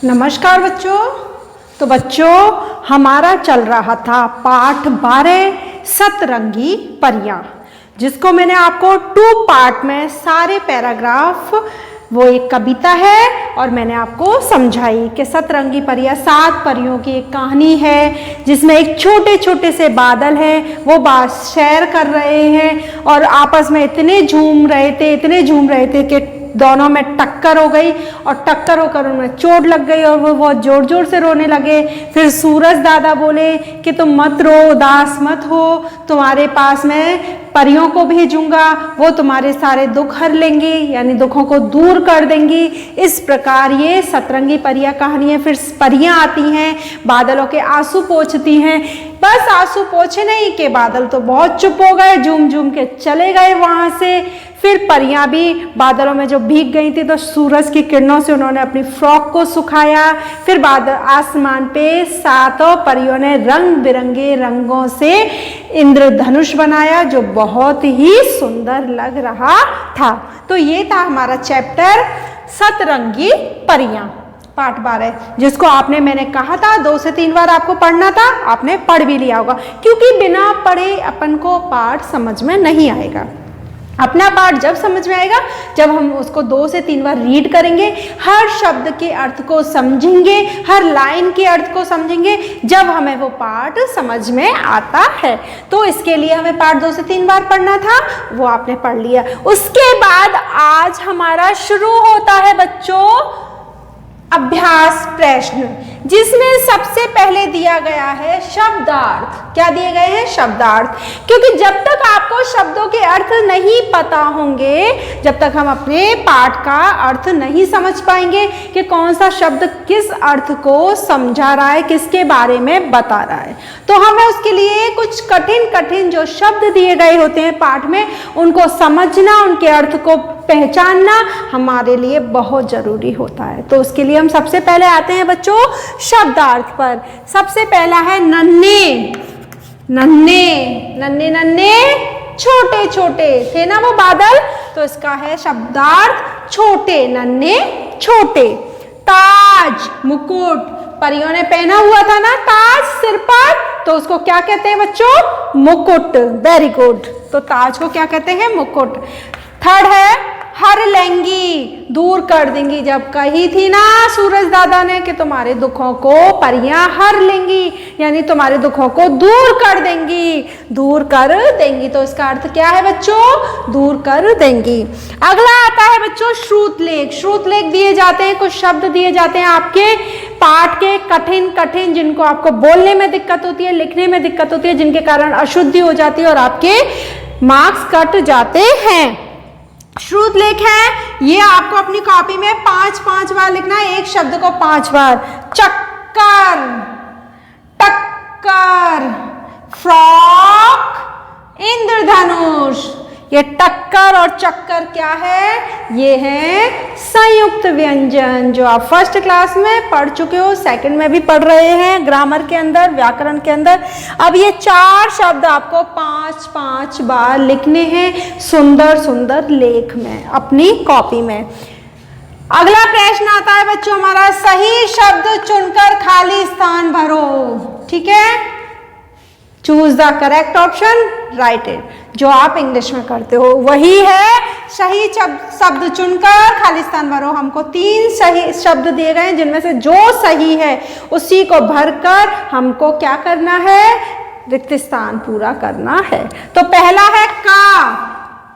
नमस्कार बच्चों। तो बच्चों हमारा चल रहा था पाठ 12 सतरंगी परियां, जिसको मैंने आपको 2 पार्ट में सारे पैराग्राफ, वो एक कविता है और मैंने आपको समझाई कि सतरंगी परियां 7 परियों की एक कहानी है, जिसमें एक छोटे छोटे से बादल हैं, वो बात शेयर कर रहे हैं और आपस में इतने झूम रहे थे कि दोनों में टक्कर हो गई और टक्कर होकर उनमें चोट लग गई और वो बहुत जोर जोर से रोने लगे। फिर सूरज दादा बोले कि तुम मत रो, उदास मत हो, तुम्हारे पास मैं परियों को भेजूंगा, वो तुम्हारे सारे दुख हर लेंगी, यानी दुखों को दूर कर देंगी। इस प्रकार ये सतरंगी परियां कहानी है। फिर परियां आती हैं, बादलों के आंसू पोंछती हैं। बस आंसू पोंछे नहीं कि बादल तो बहुत चुप हो गए, झूम झूम के चले गए वहां से। फिर परियां भी बादलों में जो भीग गई थी तो सूरज की किरणों से उन्होंने अपनी फ्रॉक को सुखाया। फिर बादल आसमान पे 7 परियों ने रंग बिरंगे रंगों से इंद्रधनुष बनाया, जो बहुत ही सुंदर लग रहा था। तो ये था हमारा चैप्टर सतरंगी परियां पाठ 12, जिसको मैंने कहा था 2 से 3 बार आपको पढ़ना था, आपने पढ़ भी लिया होगा, क्योंकि बिना पढ़े अपन को पाठ समझ में नहीं आएगा। अपना पाठ जब समझ में आएगा जब हम उसको 2 से 3 बार रीड करेंगे, हर शब्द के अर्थ को समझेंगे, हर लाइन के अर्थ को समझेंगे, जब हमें वो पाठ समझ में आता है। तो इसके लिए हमें पाठ 2 से 3 बार पढ़ना था, वो आपने पढ़ लिया। उसके बाद आज हमारा शुरू होता है बच्चों अभ्यास प्रश्न, जिसमें सबसे पहले दिया गया है शब्दार्थ। क्या दिए गए हैं? शब्दार्थ। क्योंकि जब तक आपको शब्दों के अर्थ नहीं पता होंगे, जब तक हम अपने पाठ का अर्थ नहीं समझ पाएंगे कि कौन सा शब्द किस अर्थ को समझा रहा है, किसके बारे में बता रहा है, तो हमें उसके लिए कुछ कठिन कठिन जो शब्द दिए गए होते हैं पाठ में, उनको समझना, उनके अर्थ को पहचानना हमारे लिए बहुत जरूरी होता है। तो उसके लिए हम सबसे पहले आते हैं बच्चों शब्दार्थ पर। सबसे पहला है नन्हे। नन्हे नन्हे नन्हे छोटे छोटे थे ना वो बादल, तो इसका है शब्दार्थ छोटे, नन्हे छोटे। ताज मुकुट, परियों ने पहना हुआ था ना ताज सिर पर, तो उसको क्या कहते हैं बच्चों? मुकुट। Very good. तो ताज को क्या कहते हैं? मुकुट। थर्ड है हर लेंगी, दूर कर देंगी। जब कही थी ना सूरज दादा ने कि तुम्हारे दुखों को परियां हर लेंगी, यानी तुम्हारे दुखों को दूर कर देंगी, दूर कर देंगी। तो इसका अर्थ क्या है बच्चों? दूर कर देंगी। अगला आता है बच्चों श्रुतलेख। श्रुतलेख दिए जाते हैं, कुछ शब्द दिए जाते हैं आपके पाठ के कठिन कठिन, जिनको आपको बोलने में दिक्कत होती है, लिखने में दिक्कत होती है, जिनके कारण अशुद्धि हो जाती है और आपके मार्क्स कट जाते हैं। श्रुतलेख है, ये आपको अपनी कॉपी में 5-5 बार लिखना है, एक शब्द को 5 बार। चक्कर, टक्कर, फ्रॉक, इंद्रधनुष। ये टक्कर और चक्कर क्या है? ये है संयुक्त व्यंजन, जो आप फर्स्ट क्लास में पढ़ चुके हो, सेकंड में भी पढ़ रहे हैं, ग्रामर के अंदर, व्याकरण के अंदर। अब ये 4 शब्द आपको 5-5 बार लिखने हैं सुंदर सुंदर लेख में अपनी कॉपी में। अगला प्रश्न आता है बच्चों हमारा, सही शब्द चुनकर खाली स्थान भरो। ठीक है, choose the correct option, right it. जो आप इंग्लिश में करते हो वही है सही शब्द चुनकर खाली स्थान भरो। हमको 3 सही शब्द दिए गए हैं, जिनमें से जो सही है उसी को भरकर हमको क्या करना है? रिक्त स्थान पूरा करना है। तो पहला है का,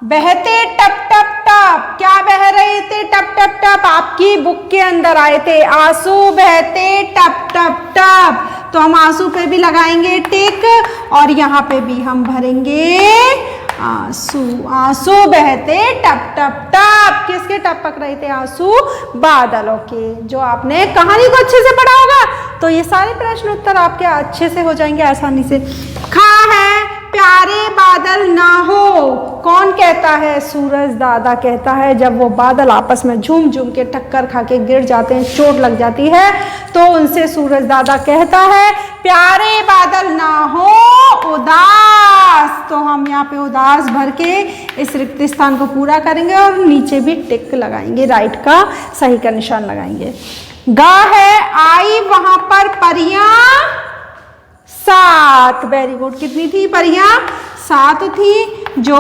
बहते टप टप टप। क्या बह रहे थे? टप टप टप। आपकी बुक के अंदर आए थे आंसू बहते टप टप टप, तो हम आंसू पे भी लगाएंगे टिक और यहाँ पे भी हम भरेंगे आंसू। आंसू बहते टप टप टप। किसके टपक रहे थे आंसू? बादलों के। जो आपने कहानी को अच्छे से पढ़ा होगा तो ये सारे प्रश्न उत्तर आपके अच्छे से हो जाएंगे आसानी से। खा है प्यारे बादल ना हो। कौन कहता है? सूरज दादा कहता है। जब वो बादल आपस में झूम झूम के टक्कर खा के गिर जाते हैं, चोट लग जाती है, तो उनसे सूरज दादा कहता है प्यारे बादल ना हो उदास। तो हम यहाँ पे उदास भर के इस रिक्त स्थान को पूरा करेंगे और नीचे भी टिक लगाएंगे, राइट का सही का निशान लगाएंगे। गा है आई वहां पर परियां 7। Very good. कितनी थी परियां? 7 थी। जो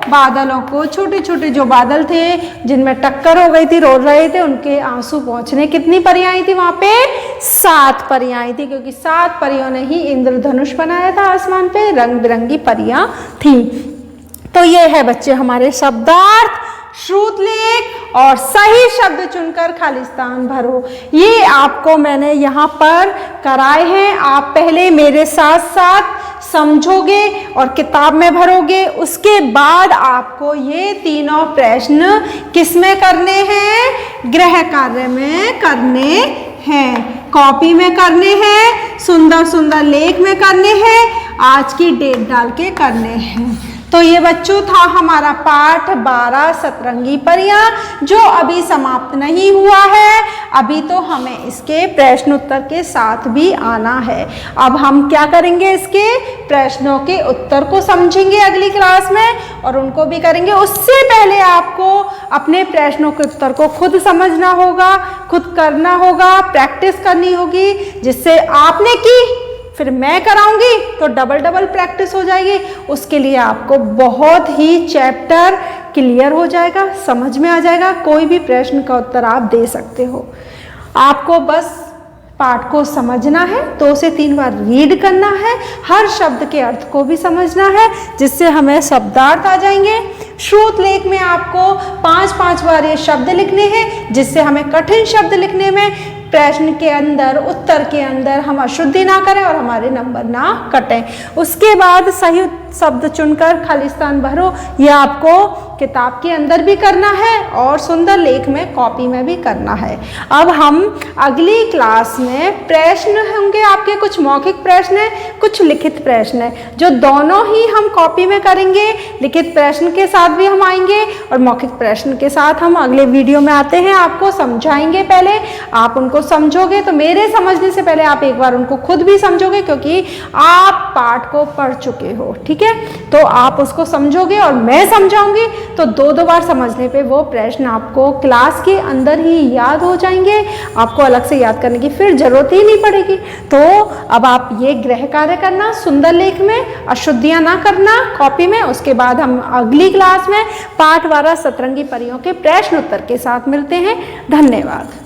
बादलों को, छोटे छोटे जो बादल थे जिनमें टक्कर हो गई थी, रो रहे थे, उनके आंसू पहुंचने कितनी परियां आई थी वहां पे? 7 परियां आई थी, क्योंकि 7 परियों ने ही इंद्रधनुष बनाया था आसमान पे, रंग बिरंगी परियां थी। तो ये है बच्चे हमारे शब्दार्थ। श्रुतलेख और सही शब्द चुनकर खाली स्थान भरो। ये आपको मैंने यहाँ पर कराए हैं। आप पहले मेरे साथ साथ समझोगे और किताब में भरोगे। उसके बाद आपको ये तीनों प्रश्न किस में करने हैं? गृह कार्य में करने हैं, कॉपी में करने हैं, सुंदर सुंदर लेख में करने हैं, आज की डेट डाल के करने हैं। तो ये बच्चों था हमारा पाठ 12 सतरंगी परियां, जो अभी समाप्त नहीं हुआ है। अभी तो हमें इसके प्रश्न उत्तर के साथ भी आना है। अब हम क्या करेंगे? इसके प्रश्नों के उत्तर को समझेंगे अगली क्लास में और उनको भी करेंगे। उससे पहले आपको अपने प्रश्नों के उत्तर को खुद समझना होगा, खुद करना होगा, प्रैक्टिस करनी होगी। जिससे आपने की फिर मैं कराऊंगी तो डबल प्रैक्टिस हो जाएगी। उसके लिए आपको बहुत ही चैप्टर क्लियर हो जाएगा, समझ में आ जाएगा। कोई भी प्रश्न का उत्तर आप दे सकते हो। आपको बस पाठ को समझना है, 2 से 3 बार रीड करना है, हर शब्द के अर्थ को भी समझना है, जिससे हमें शब्दार्थ आ जाएंगे। श्रुतलेख में आपको 5-5 बार ये शब्द लिखने हैं, जिससे हमें कठिन शब्द लिखने में, प्रश्न के अंदर, उत्तर के अंदर हम अशुद्धि ना करें और हमारे नंबर ना कटें। उसके बाद सही शब्द चुनकर खाली स्थान भरो। ये आपको किताब के अंदर भी करना है और सुंदर लेख में, कॉपी में भी करना है। अब हम अगली क्लास में प्रश्न होंगे आपके, कुछ मौखिक प्रश्न है, कुछ लिखित प्रश्न है, जो दोनों ही हम कॉपी में करेंगे। लिखित प्रश्न के साथ भी हम आएंगे और मौखिक प्रश्न के साथ हम अगले वीडियो में आते हैं। आपको समझाएंगे, पहले आप उनको समझोगे तो मेरे समझने से पहले आप एक बार उनको खुद भी समझोगे, क्योंकि आप पाठ को पढ़ चुके हो। ठीक है, तो आप उसको समझोगे और मैं समझाऊंगी, तो 2 बार समझने पे वो प्रश्न आपको क्लास के अंदर ही याद हो जाएंगे। आपको अलग से याद करने की फिर जरूरत ही नहीं पड़ेगी। तो अब आप ये गृह कार्य करना, सुंदर लेख में, अशुद्धियां ना करना कॉपी में। उसके बाद हम अगली क्लास में पाठ 12 सतरंगी परियों के प्रश्न उत्तर के साथ मिलते हैं। धन्यवाद।